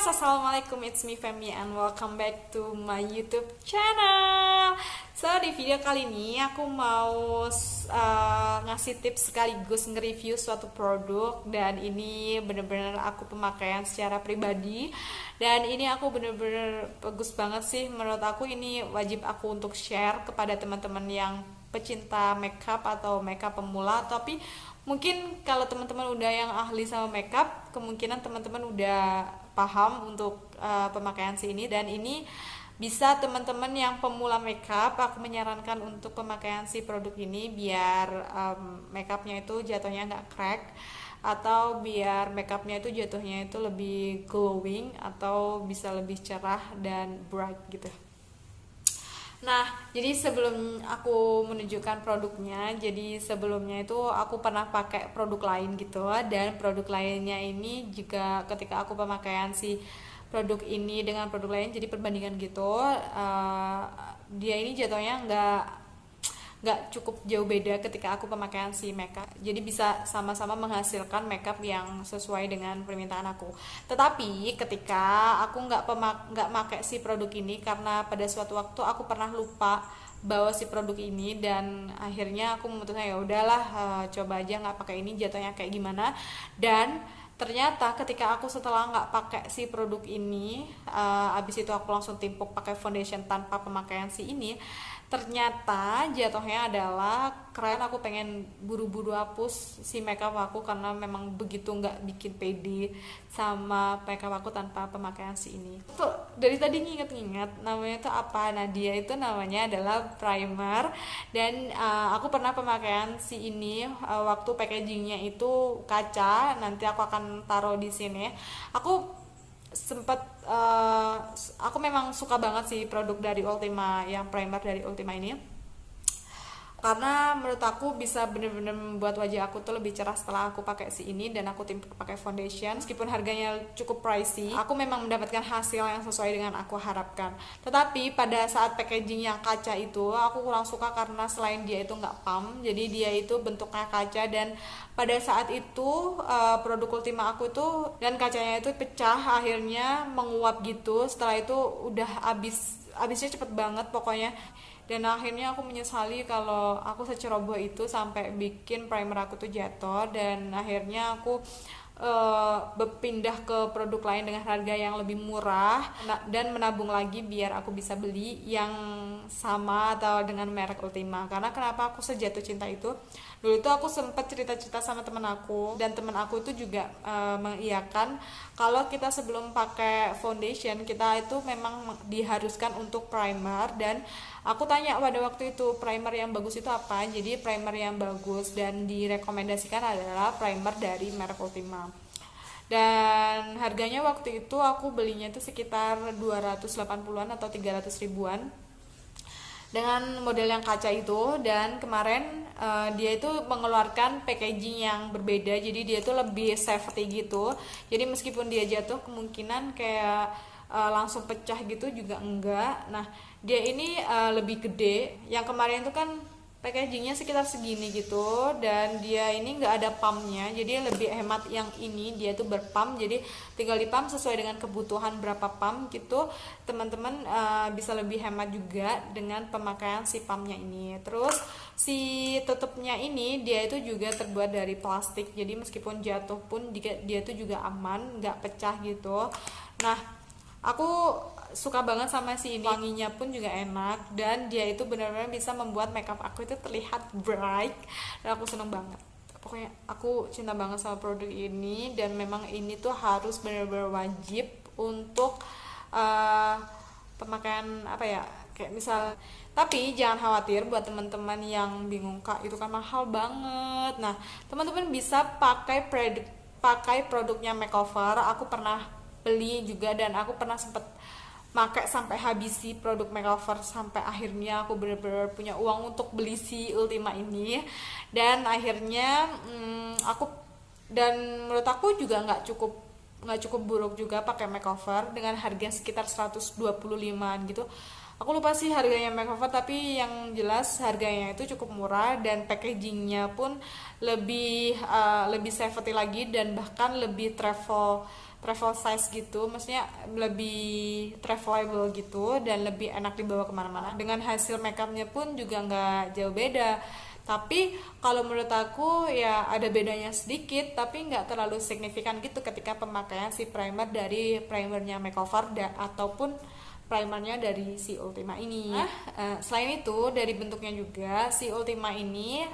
Assalamualaikum, it's me Femi and welcome back to my YouTube channel. So, di video kali ini aku mau ngasih tips sekaligus nge-review suatu produk. Dan ini bener-bener aku pemakaian secara pribadi. Dan ini aku bener-bener bagus banget sih. Menurut aku ini wajib aku untuk share kepada teman-teman yang pecinta makeup atau makeup pemula. Tapi mungkin kalau teman-teman udah yang ahli sama makeup, kemungkinan teman-teman udah paham untuk pemakaian si ini. Dan ini bisa teman-teman yang pemula makeup, aku menyarankan untuk pemakaian si produk ini biar makeupnya itu jatuhnya nggak crack, atau biar makeupnya itu jatuhnya itu lebih glowing atau bisa lebih cerah dan bright gitu. Nah, jadi sebelum aku menunjukkan produknya, jadi sebelumnya itu aku pernah pakai produk lain gitu. Dan produk lainnya ini juga ketika aku pemakaian si produk ini dengan produk lain, jadi perbandingan gitu, dia ini jatuhnya nggak cukup jauh beda ketika aku pemakaian si makeup. Jadi bisa sama-sama menghasilkan makeup yang sesuai dengan permintaan aku. Tetapi ketika aku nggak pakai si produk ini karena pada suatu waktu aku pernah lupa bawa si produk ini, dan akhirnya aku memutuskan ya udahlah, coba aja nggak pakai ini jatuhnya kayak gimana. Dan ternyata ketika aku setelah nggak pakai si produk ini, abis itu aku langsung timpuk pakai foundation tanpa pemakaian si ini, ternyata jatuhnya adalah keren. Aku pengen buru-buru hapus si makeup aku karena memang begitu nggak bikin pede sama makeup aku tanpa pemakaian si ini. Tuh dari tadi nginget-nginget namanya itu apa? Nah, dia itu namanya adalah primer. Dan aku pernah pemakaian si ini waktu packagingnya itu kaca. Nanti aku akan taruh di sini. Aku memang suka banget sih produk dari Ultima, yang primer dari Ultima ini, karena menurut aku bisa bener-bener membuat wajah aku tuh lebih cerah setelah aku pakai si ini dan aku timpuk pakai foundation. Meskipun harganya cukup pricey, aku memang mendapatkan hasil yang sesuai dengan aku harapkan. Tetapi pada saat packaging yang kaca itu aku kurang suka karena selain dia itu nggak pump, jadi dia itu bentuknya kaca. Dan pada saat itu produk Ultima aku itu dan kacanya itu pecah, akhirnya menguap gitu. Setelah itu udah habisnya cepet banget pokoknya. Dan akhirnya aku menyesali kalau aku seceroboh itu sampai bikin primer aku tuh jatuh. Dan akhirnya aku berpindah ke produk lain dengan harga yang lebih murah dan menabung lagi biar aku bisa beli yang sama atau dengan merek Ultima. Karena kenapa aku sejatuh cinta itu? Dulu itu aku sempat cerita-cerita sama temen aku, dan temen aku itu juga mengiyakan kalau kita sebelum pakai foundation kita itu memang diharuskan untuk primer. Dan aku tanya pada waktu itu primer yang bagus itu apa. Jadi primer yang bagus dan direkomendasikan adalah primer dari merek Ultima. Dan harganya waktu itu aku belinya itu sekitar 280-an atau 300 ribuan dengan model yang kaca itu. Dan kemarin dia itu mengeluarkan packaging yang berbeda, jadi dia itu lebih safety gitu. Jadi meskipun dia jatuh kemungkinan kayak langsung pecah gitu juga enggak. Nah, dia ini lebih gede. Yang kemarin itu kan packagingnya sekitar segini gitu, dan dia ini nggak ada pumpnya, jadi lebih hemat. Yang ini dia tuh berpump, jadi tinggal dipump sesuai dengan kebutuhan berapa pump gitu. Teman-teman bisa lebih hemat juga dengan pemakaian si pumpnya ini. Terus si tutupnya ini dia itu juga terbuat dari plastik, jadi meskipun jatuh pun dia tuh juga aman, nggak pecah gitu. Nah, aku suka banget sama si ini, wanginya pun juga enak, dan dia itu benar-benar bisa membuat makeup aku itu terlihat bright, dan aku seneng banget. Pokoknya aku cinta banget sama produk ini, dan memang ini tuh harus benar-benar wajib untuk pemakaian apa ya, kayak misal. Tapi jangan khawatir buat teman-teman yang bingung, Kak itu kan mahal banget. Nah, teman-teman bisa pakai produknya makeover. Aku pernah beli juga, dan aku pernah sempet pakai sampai habis si produk makeover, sampai akhirnya aku bener-bener punya uang untuk beli si Ultima ini. Dan akhirnya menurut aku juga nggak cukup buruk juga pakai makeover dengan harga sekitar 125-an gitu. Aku lupa sih harganya makeover, tapi yang jelas harganya itu cukup murah, dan packagingnya pun lebih safety lagi, dan bahkan lebih travel travel size gitu, maksudnya lebih travelable gitu dan lebih enak dibawa kemana-mana. Dengan hasil makeupnya pun juga nggak jauh beda, tapi kalau menurut aku ya ada bedanya sedikit, tapi nggak terlalu signifikan gitu ketika pemakaian si primer dari primernya makeover ataupun primernya dari si Ultima ini. Selain itu dari bentuknya juga si Ultima ini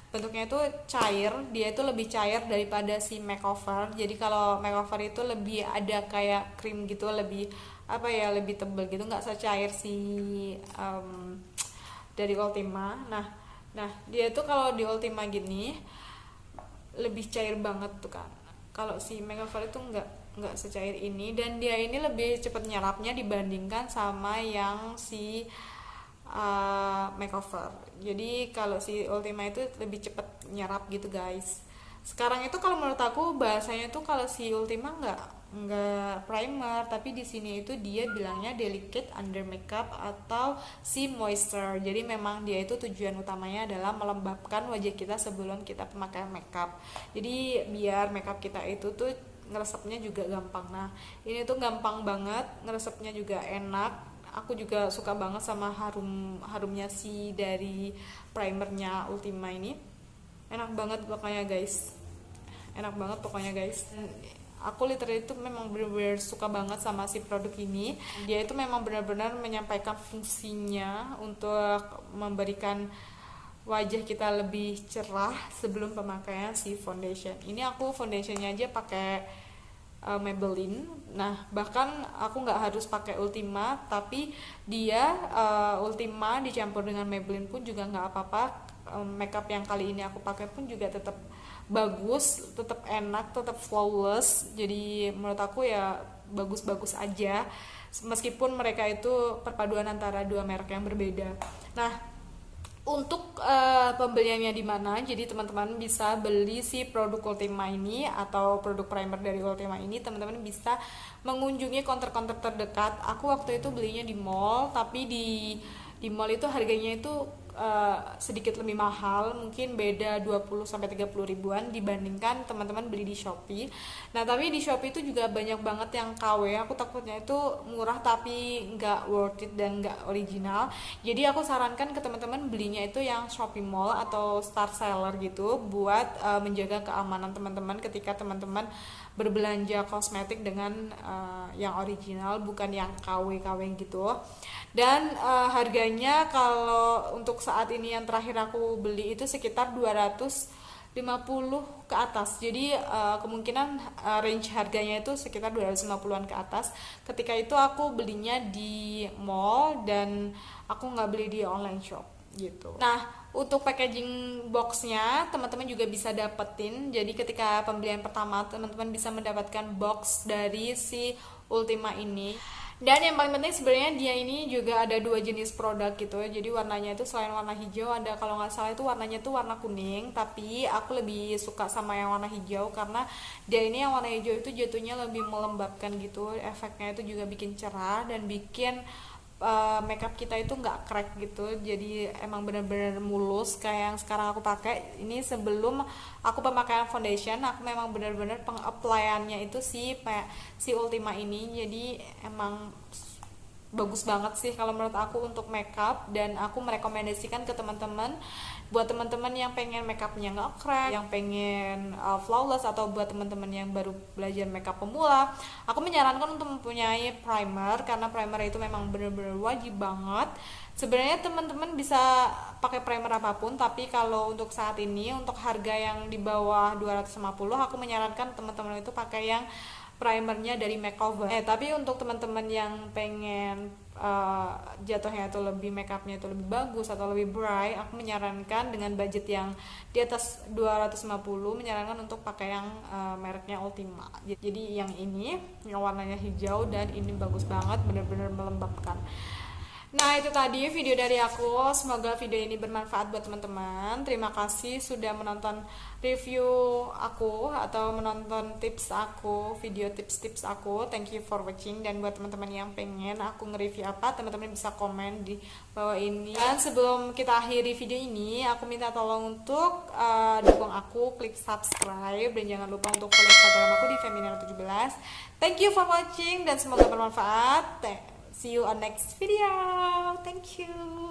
bentuknya itu cair, dia itu lebih cair daripada si makeover. Jadi kalau makeover itu lebih ada kayak krim gitu, lebih apa ya, lebih tebal gitu, nggak secair si dari Ultima. Nah dia itu kalau di Ultima gini lebih cair banget tuh kan. Kalau si makeover itu nggak secair ini, dan dia ini lebih cepat nyerapnya dibandingkan sama yang si makeover. Jadi kalau si Ultima itu lebih cepat nyerap gitu guys. Sekarang itu kalau menurut aku bahasanya tuh kalau si Ultima nggak primer, tapi di sini itu dia bilangnya delicate under makeup atau si moisture. Jadi memang dia itu tujuan utamanya adalah melembabkan wajah kita sebelum kita pemakaian makeup. Jadi biar makeup kita itu tuh ngeresepnya juga gampang. Nah ini tuh gampang banget, ngeresepnya juga enak. Aku juga suka banget sama harumnya si dari primernya Ultima ini. Enak banget pokoknya guys, enak banget pokoknya guys. Aku literally itu memang benar-benar suka banget sama si produk ini. Dia itu memang benar-benar menyampaikan fungsinya untuk memberikan wajah kita lebih cerah sebelum pemakaian si foundation. Ini aku foundationnya aja pakai Maybelline. Nah bahkan aku nggak harus pakai Ultima, tapi dia Ultima dicampur dengan Maybelline pun juga nggak apa-apa. Makeup yang kali ini aku pakai pun juga tetap bagus, tetap enak, tetap flawless. Jadi menurut aku ya bagus-bagus aja, meskipun mereka itu perpaduan antara dua merek yang berbeda. Nah untuk pembeliannya di mana? Jadi teman-teman bisa beli si produk Ultima ini atau produk primer dari Ultima ini, teman-teman bisa mengunjungi counter-counter terdekat. Aku waktu itu belinya di mall, tapi di mall itu harganya itu sedikit lebih mahal, mungkin beda 20-30 ribuan dibandingkan teman-teman beli di Shopee. Nah tapi di Shopee itu juga banyak banget yang KW, aku takutnya itu murah tapi nggak worth it dan nggak original. Jadi aku sarankan ke teman-teman belinya itu yang Shopee Mall atau Star Seller gitu, buat menjaga keamanan teman-teman ketika teman-teman berbelanja kosmetik dengan yang original, bukan yang KW-KW gitu. Dan harganya kalau untuk saat ini yang terakhir aku beli itu sekitar 250 ke atas. Jadi kemungkinan range harganya itu sekitar 250-an ke atas. Ketika itu aku belinya di mall dan aku nggak beli di online shop gitu. Nah untuk packaging boxnya teman-teman juga bisa dapetin. Jadi ketika pembelian pertama teman-teman bisa mendapatkan box dari si Ultima ini. Dan yang paling penting sebenarnya dia ini juga ada dua jenis produk gitu. Jadi warnanya itu selain warna hijau ada, kalau nggak salah itu warnanya tuh warna kuning, tapi aku lebih suka sama yang warna hijau karena dia ini yang warna hijau itu jatuhnya lebih melembabkan gitu. Efeknya itu juga bikin cerah dan bikin makeup kita itu nggak crack gitu. Jadi emang bener-bener mulus kayak yang sekarang aku pakai ini. Sebelum aku pemakaian foundation aku memang bener-bener peng-applyannya itu si Ultima ini. Jadi emang bagus banget sih kalau menurut aku untuk makeup, dan aku merekomendasikan ke teman-teman, buat teman-teman yang pengen makeupnya nggak crack, yang pengen flawless, atau buat teman-teman yang baru belajar makeup pemula, aku menyarankan untuk mempunyai primer, karena primer itu memang benar-benar wajib banget. Sebenarnya teman-teman bisa pakai primer apapun, tapi kalau untuk saat ini untuk harga yang di bawah 250 aku menyarankan teman-teman itu pakai yang primernya dari makeover. Tapi untuk teman-teman yang pengen jatuhnya itu lebih makeupnya itu lebih bagus atau lebih bright, aku menyarankan dengan budget yang di atas 250 menyarankan untuk pakai yang mereknya Ultima. Jadi yang ini yang warnanya hijau, dan ini bagus banget, bener-bener melembabkan. Nah, itu tadi video dari aku. Semoga video ini bermanfaat buat teman-teman. Terima kasih sudah menonton review aku atau menonton tips aku, video tips-tips aku. Thank you for watching. Dan buat teman-teman yang pengen aku nge-review apa, teman-teman bisa komen di bawah ini. Dan sebelum kita akhiri video ini, aku minta tolong untuk dukung aku, klik subscribe dan jangan lupa untuk follow Instagram aku di Femina17. Thank you for watching dan semoga bermanfaat. See you on next video. Thank you.